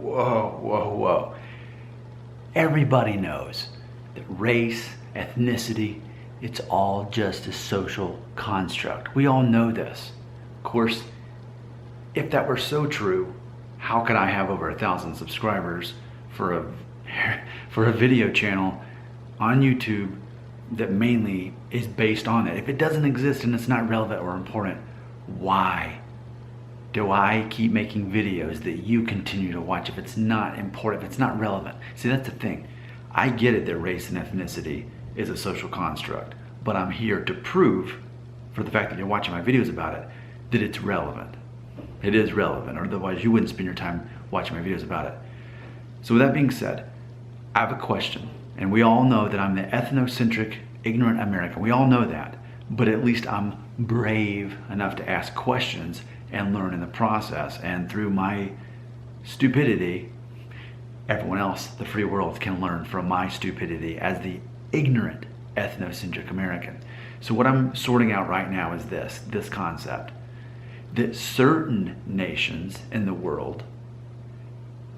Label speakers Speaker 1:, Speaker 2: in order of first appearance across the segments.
Speaker 1: whoa, whoa, whoa. Everybody knows that race, ethnicity, it's all just a social construct. We all know this. Of course, if that were so true, how could I have over 1,000 subscribers for a video channel on YouTube that mainly is based on it? If it doesn't exist and it's not relevant or important, why do I keep making videos that you continue to watch if it's not important, if it's not relevant? See, that's the thing. I get it that race and ethnicity is a social construct, but I'm here to prove, for the fact that you're watching my videos about it, that it's relevant. It is relevant, or otherwise you wouldn't spend your time watching my videos about it. So with that being said, I have a question, and we all know that I'm the ethnocentric, ignorant American. We all know that, but at least I'm brave enough to ask questions and learn in the process. And through my stupidity, everyone else, the free world, can learn from my stupidity as the ignorant ethnocentric American. So what I'm sorting out right now is this concept, that certain nations in the world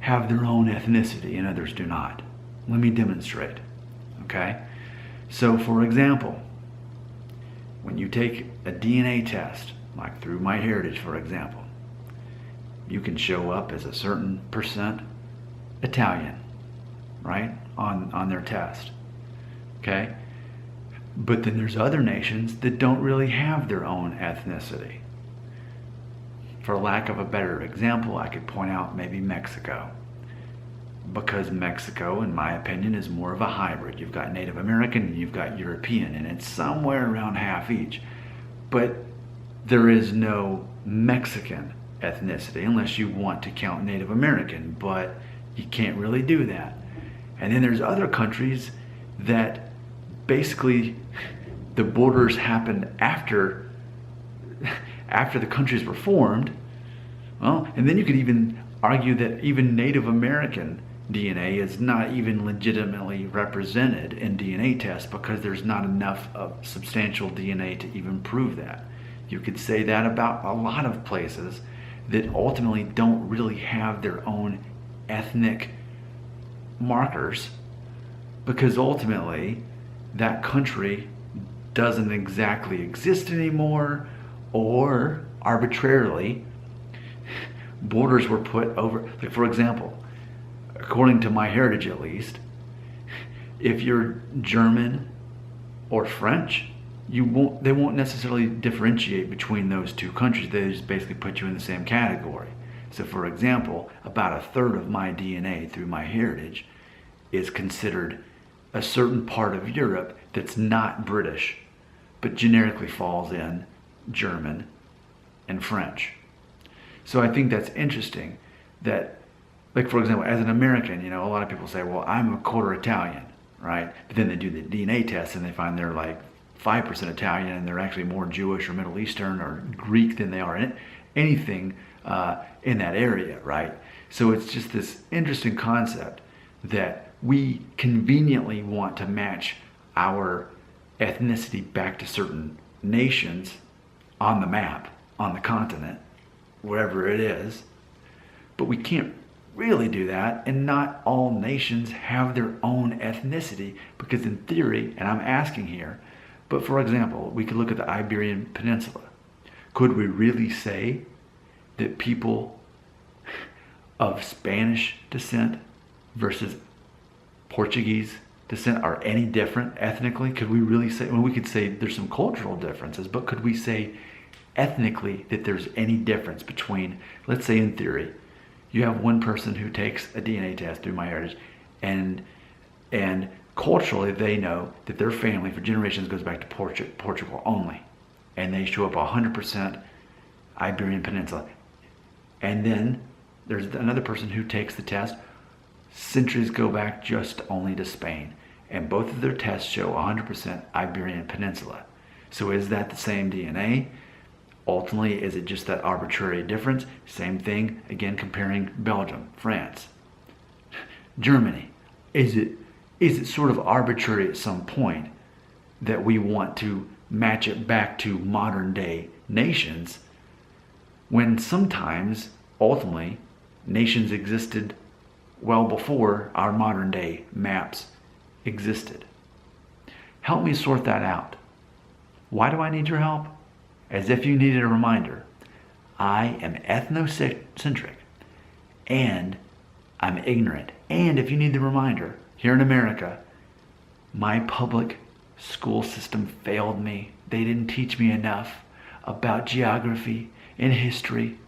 Speaker 1: have their own ethnicity and others do not. Let me demonstrate, okay? So for example, when you take a DNA test, like through MyHeritage, for example, you can show up as a certain percent Italian, right, on their test, okay? But then there's other nations that don't really have their own ethnicity. For lack of a better example, I could point out maybe Mexico, because Mexico, in my opinion, is more of a hybrid. You've got Native American and you've got European, and it's somewhere around half each. But there is no Mexican ethnicity unless you want to count Native American, but you can't really do that. And then there's other countries that basically the borders happened after the countries were formed. Well, and then you could even argue that even Native American DNA is not even legitimately represented in DNA tests because there's not enough of substantial DNA to even prove that. You could say that about a lot of places that ultimately don't really have their own ethnic markers, because ultimately that country doesn't exactly exist anymore, or arbitrarily borders were put over. Like, for example, according to MyHeritage at least, if you're German or French, they won't necessarily differentiate between those two countries. They just basically put you in the same category. So for example, about a third of my DNA through MyHeritage is considered a certain part of Europe that's not British, but generically falls in German and French. So I think that's interesting that, like, for example, as an American, a lot of people say, well, I'm a quarter Italian, right? But then they do the DNA test and they find they're like 5% Italian, and they're actually more Jewish or Middle Eastern or Greek than they are in anything in that area, right? So it's just this interesting concept that we conveniently want to match our ethnicity back to certain nations on the map, on the continent, wherever it is, but we can't really do that, and not all nations have their own ethnicity, because in theory, and I'm asking here, but for example, we could look at the Iberian Peninsula. Could we really say that people of Spanish descent versus Portuguese descent are any different ethnically? Could we really say, well, we could say there's some cultural differences, but could we say ethnically that there's any difference between, let's say in theory, you have one person who takes a DNA test through MyHeritage, and culturally they know that their family for generations goes back to Portugal only, and they show up 100% Iberian Peninsula. And then there's another person who takes the test, centuries go back just only to Spain, and both of their tests show 100% Iberian Peninsula. So is that the same DNA? Ultimately, is it just that arbitrary difference? Same thing, again, comparing Belgium, France, Germany. Is it sort of arbitrary at some point that we want to match it back to modern day nations, when sometimes, ultimately, nations existed well before our modern day maps existed. Help me sort that out. Why do I need your help? As if you needed a reminder. I am ethnocentric and I'm ignorant. And if you need the reminder, here in America, my public school system failed me. They didn't teach me enough about geography and history.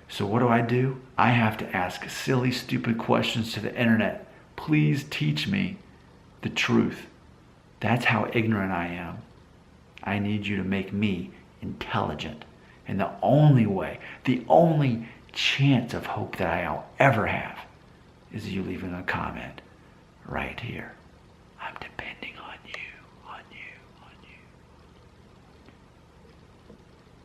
Speaker 1: So what do? I have to ask silly, stupid questions to the internet. Please teach me the truth. That's how ignorant I am. I need you to make me intelligent. And the only way, the only chance of hope that I'll ever have is you leaving a comment right here. I'm depending